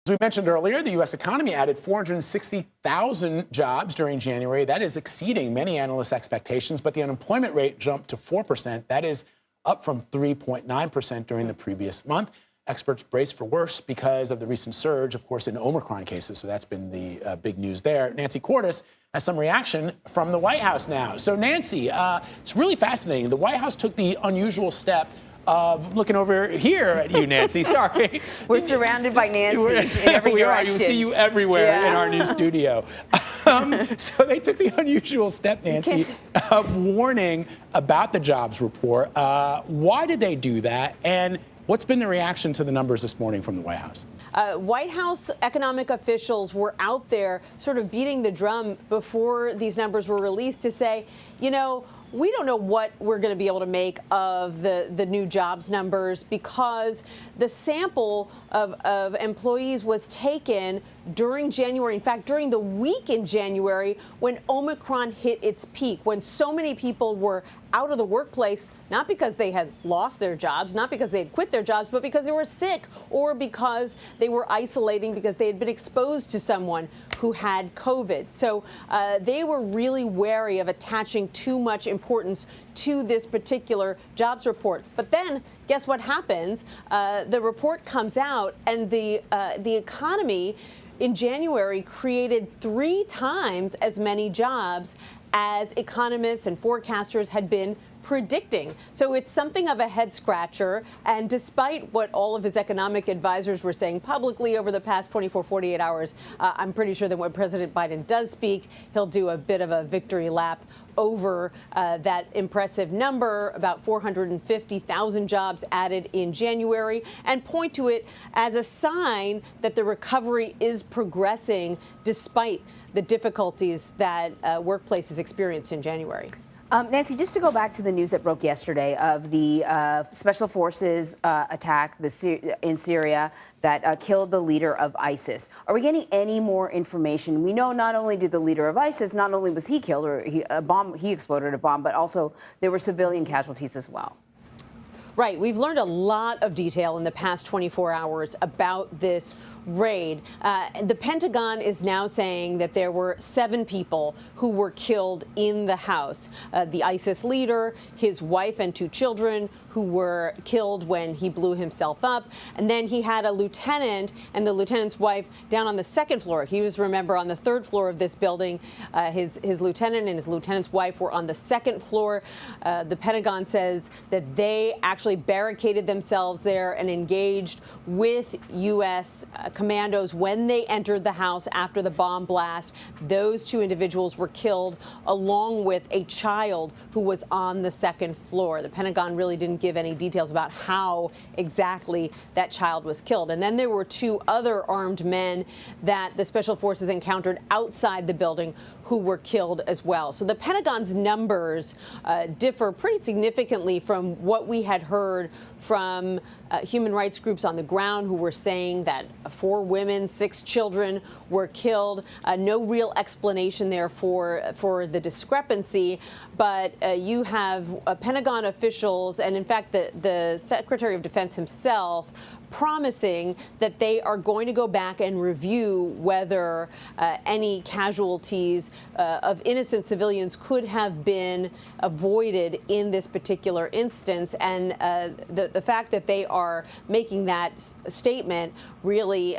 As we mentioned earlier, the U.S. economy added 460,000 jobs during January. That is exceeding many analysts' expectations, but the unemployment rate jumped to 4%. That is up from 3.9% during the previous month. Experts brace for worse because of the recent surge, of course, in Omicron cases. So that's been the big news there. Nancy Cordes has some reaction from the White House now. So, Nancy, it's really fascinating. The White House took the unusual step of looking over here at you, Nancy. Sorry. We're surrounded by Nancys in every direction. You see you everywhere in our new studio. So they took the unusual step, Nancy, of warning about the jobs report. Why did they do that? And what's been the reaction to the numbers this morning from the White House? White House economic officials were out there sort of beating the drum before these numbers were released to say, you know, we don't know what we're going to be able to make of the new jobs numbers because the sample of employees was taken during January. In fact, during the week in January when Omicron hit its peak, when so many people were out of the workplace, not because they had lost their jobs, not because they had quit their jobs, but because they were sick or because they were isolating because they had been exposed to someone who had COVID. So they were really wary of attaching too much importance to this particular jobs report. But then guess what happens? The report comes out and the economy in January created 3 times as many jobs as economists and forecasters had been predicting. So it's something of a head scratcher. And despite what all of his economic advisors were saying publicly over the past 24, 48 hours, I'm pretty sure that when President Biden does speak, he'll do a bit of a victory lap over that impressive number, about 450,000 jobs added in January, and point to it as a sign that the recovery is progressing despite the difficulties that workplaces experienced in January. Nancy, just to go back to the news that broke yesterday of the special forces attack in Syria that killed the leader of ISIS. Are we getting any more information? We know not only did the leader of ISIS, not only was he killed or he exploded a bomb, but also there were civilian casualties as well. Right. We've learned a lot of detail in the past 24 hours about this raid. The Pentagon is now saying that there were 7 people who were killed in the house. The ISIS leader, his wife and 2 children who were killed when he blew himself up. And then he had a lieutenant and the lieutenant's wife down on the 2nd floor. He was, remember, on the 3rd floor of this building. His lieutenant and his lieutenant's wife were on the 2nd floor. The Pentagon says that they actually barricaded themselves there and engaged with U.S. commandos when they entered the house after the bomb blast. Those 2 individuals were killed along with a child who was on the 2nd floor. The Pentagon really didn't give any details about how exactly that child was killed. And then there were 2 other armed men that the special forces encountered outside the building who were killed as well. So the Pentagon's numbers differ pretty significantly from what we had heard from human rights groups on the ground who were saying that 4 women, 6 children were killed. No real explanation there for the discrepancy. But you have Pentagon officials and, in fact, the Secretary of Defense himself promising that they are going to go back and review whether any casualties of innocent civilians could have been avoided in this particular instance. And the fact that they are making that statement really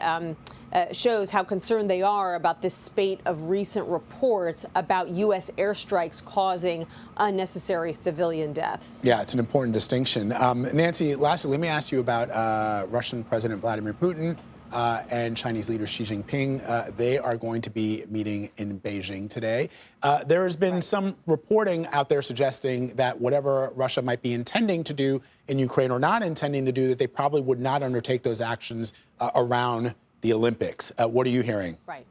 shows how concerned they are about this spate of recent reports about U.S. airstrikes causing unnecessary civilian deaths. Yeah, it's an important distinction. Nancy, lastly, let me ask you about Russian President Vladimir Putin and Chinese leader Xi Jinping. They are going to be meeting in Beijing today. There has been some reporting out there suggesting that whatever Russia might be intending to do in Ukraine or not intending to do, that they probably would not undertake those actions around the Olympics. What are you hearing? Right.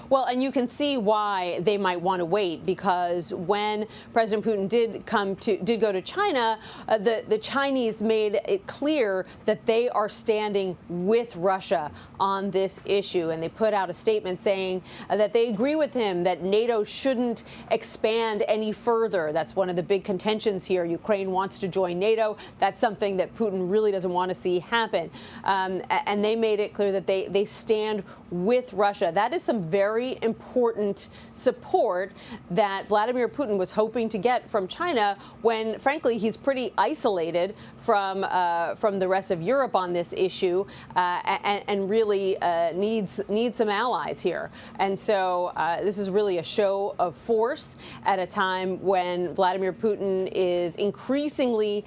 Well, and you can see why they might want to wait, because when President Putin did go to China, the Chinese made it clear that they are standing with Russia on this issue, and they put out a statement saying that they agree with him that NATO shouldn't expand any further. That's one of the big contentions here. Ukraine wants to join NATO. That's something that Putin really doesn't want to see happen. And they made it clear that they stand with Russia. That is some very important support that Vladimir Putin was hoping to get from China when, frankly, he's pretty isolated from the rest of Europe on this issue, and really needs some allies here. And so this is really a show of force at a time when Vladimir Putin is increasingly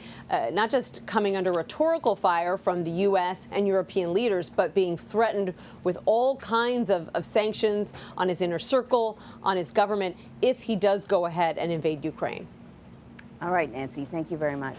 not just coming under rhetorical fire from the U.S. and European leaders, but being threatened with all kinds of sanctions on his inner circle, on his government, if he does go ahead and invade Ukraine. All right, Nancy, thank you very much.